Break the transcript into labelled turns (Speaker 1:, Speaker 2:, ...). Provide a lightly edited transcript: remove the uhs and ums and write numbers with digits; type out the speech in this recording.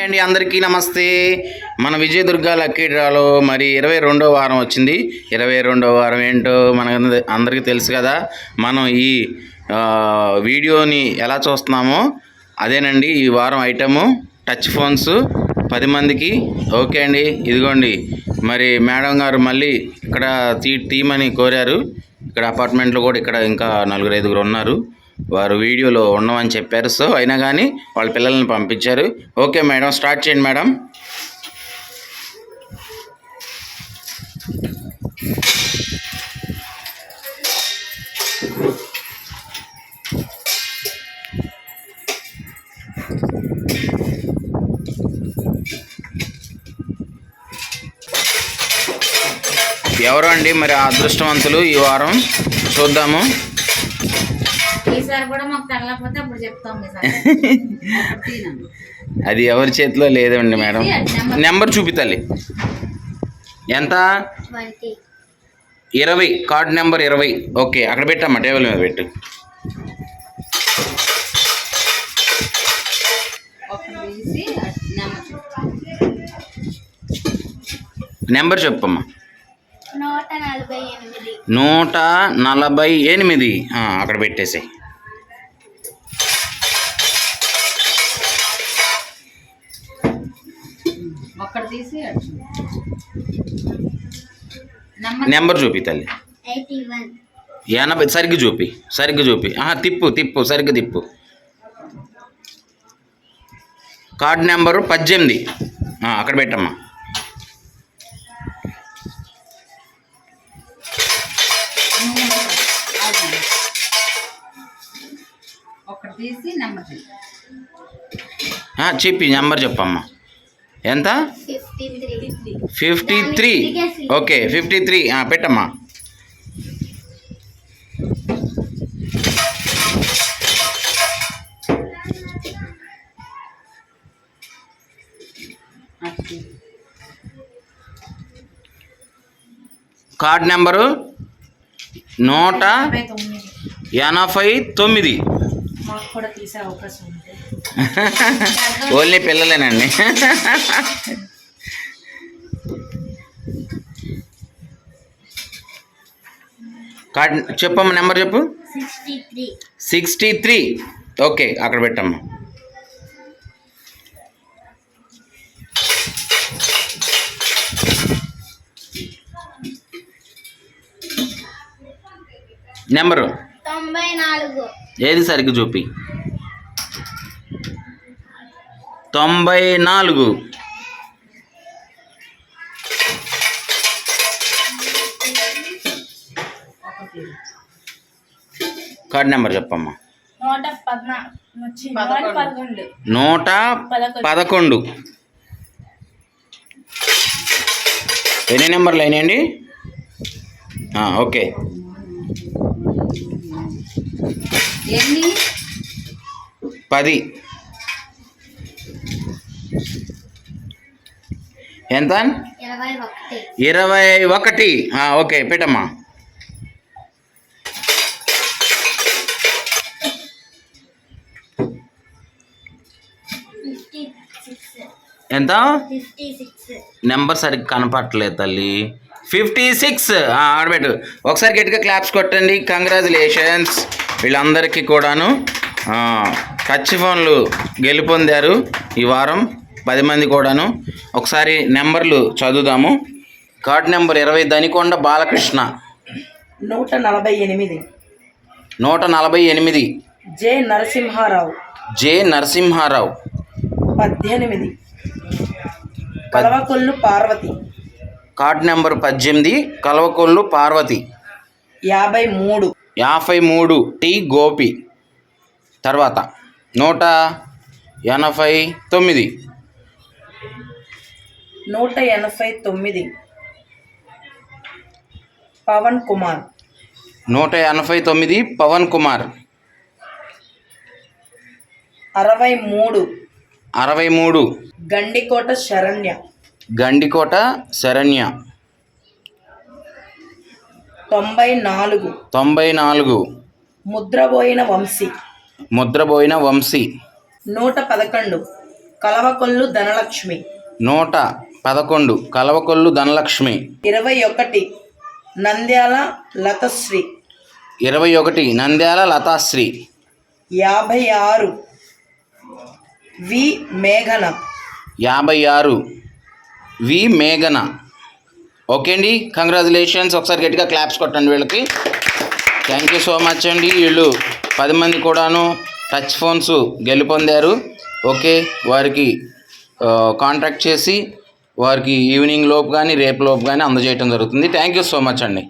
Speaker 1: అండి అందరికీ నమస్తే. మన విజయదుర్గ లక్కీ డ్రాలో మరి 22వ వారం వచ్చింది. 22వ వారం ఏంటో మనకు అందరికీ తెలుసు కదా. మనం ఈ వీడియోని ఎలా చూస్తున్నామో అదేనండి ఈ వారం ఐటము. టచ్ ఫోన్స్ 10 మందికి. ఓకే అండి, ఇదిగోండి. మరి మేడం గారు మళ్ళీ ఇక్కడ తీయమని కోరారు. ఇక్కడ అపార్ట్మెంట్లో కూడా ఇక్కడ ఇంకా 4-5 ఉన్నారు. వారు వీడియోలో ఉండమని చెప్పారు. సో అయినా కానీ వాళ్ళ పిల్లల్ని పంపించారు. ఓకే మేడం, స్టార్ట్ చేయండి మేడం. ఎవరు అండి మరి ఆ అదృష్టవంతులు ఈ వారం? చూద్దాము. అది ఎవరి చేతిలో లేదండి మేడం. నెంబర్ చూపితాలి. ఎంత? 20. Card number 20. ఓకే, అక్కడ పెట్టమ్మా, టేబుల్ మీద పెట్టు. నెంబర్ చెప్పమ్మా. 148. అక్కడ పెట్టేసి నెంబర్ చూపి తల్లి. 80. సరిగ్గా చూపి. తిప్పు సరిగ్గా తిప్పు. Card number 18. అక్కడ పెట్టమ్మా. చెప్పి నెంబర్ చెప్పమ్మా. ఎంత? 53. ఓకే, 53. పెట్టమ్మా. Card number 189. ఓన్లీ పిల్లలేనండి. కార్డ్ చెప్పమ్మా, నెంబర్ చెప్పు. 63. ఓకే, అక్కడ పెట్టమ్మా. నెంబరు
Speaker 2: 94.
Speaker 1: ఏది సరిగ్గా చూపి. 94. కార్డ్ నెంబర్ చెప్పమ్మా. 111. ఎన్ని నెంబర్లు అయినాయండి? ఓకే.
Speaker 2: ఎన్ని?
Speaker 1: 10. ఎంత? 21. ఓకే, పెట్టమ్మా. ఎంత?
Speaker 2: 56.
Speaker 1: నెంబర్ సరిగ్గా కనపడట్లేదు తల్లి. 56. ఆడబెట్టు. ఒకసారి గట్టిగా క్లాప్స్ కొట్టండి. కంగ్రాచులేషన్స్ వీళ్ళందరికీ కూడాను. టచ్ ఫోన్లు గెలుపొందారు ఈ వారం 10 మంది కూడాను. ఒకసారి నెంబర్లు చదువుదాము. Card number 20 Danikonda Balakrishna.
Speaker 3: 148.
Speaker 1: 148.
Speaker 3: J Narasimharao. 18. Kalavakollu Parvathi.
Speaker 1: Card number 18 Kalavakollu Parvathi. 53. T Gopi. తర్వాత 189.
Speaker 3: 189. పవన్ కుమార్.
Speaker 1: 189 పవన్ కుమార్.
Speaker 3: 63. గండికోట శరణ్య. 94.
Speaker 2: ముద్రబోయిన వంశీ.
Speaker 1: 111.
Speaker 3: కలవకొల్లు ధనలక్ష్మి.
Speaker 1: 111 కలవకొల్లు ధనలక్ష్మి.
Speaker 3: 21 నంద్యాల లతశ్రీ.
Speaker 1: 21 నంద్యాల లతాశ్రీ.
Speaker 3: 56 వి మేఘన.
Speaker 1: 56 వి మేఘన. ఓకే అండి, కంగ్రాచులేషన్స్. ఒకసారి గట్టిగా క్లాప్స్ కొట్టండి వీళ్ళకి. థ్యాంక్ యూ సో మచ్ అండి. వీళ్ళు 10 మంది కూడాను టచ్ ఫోన్స్ గెలుపొందారు. ఓకే, వారికి కాంటాక్ట్ చేసి వారికి ఈవినింగ్ లోపు కానీ రేపు లోపు కానీ అందజేయడం జరుగుతుంది. థ్యాంక్ యూ సో మచ్ అండి.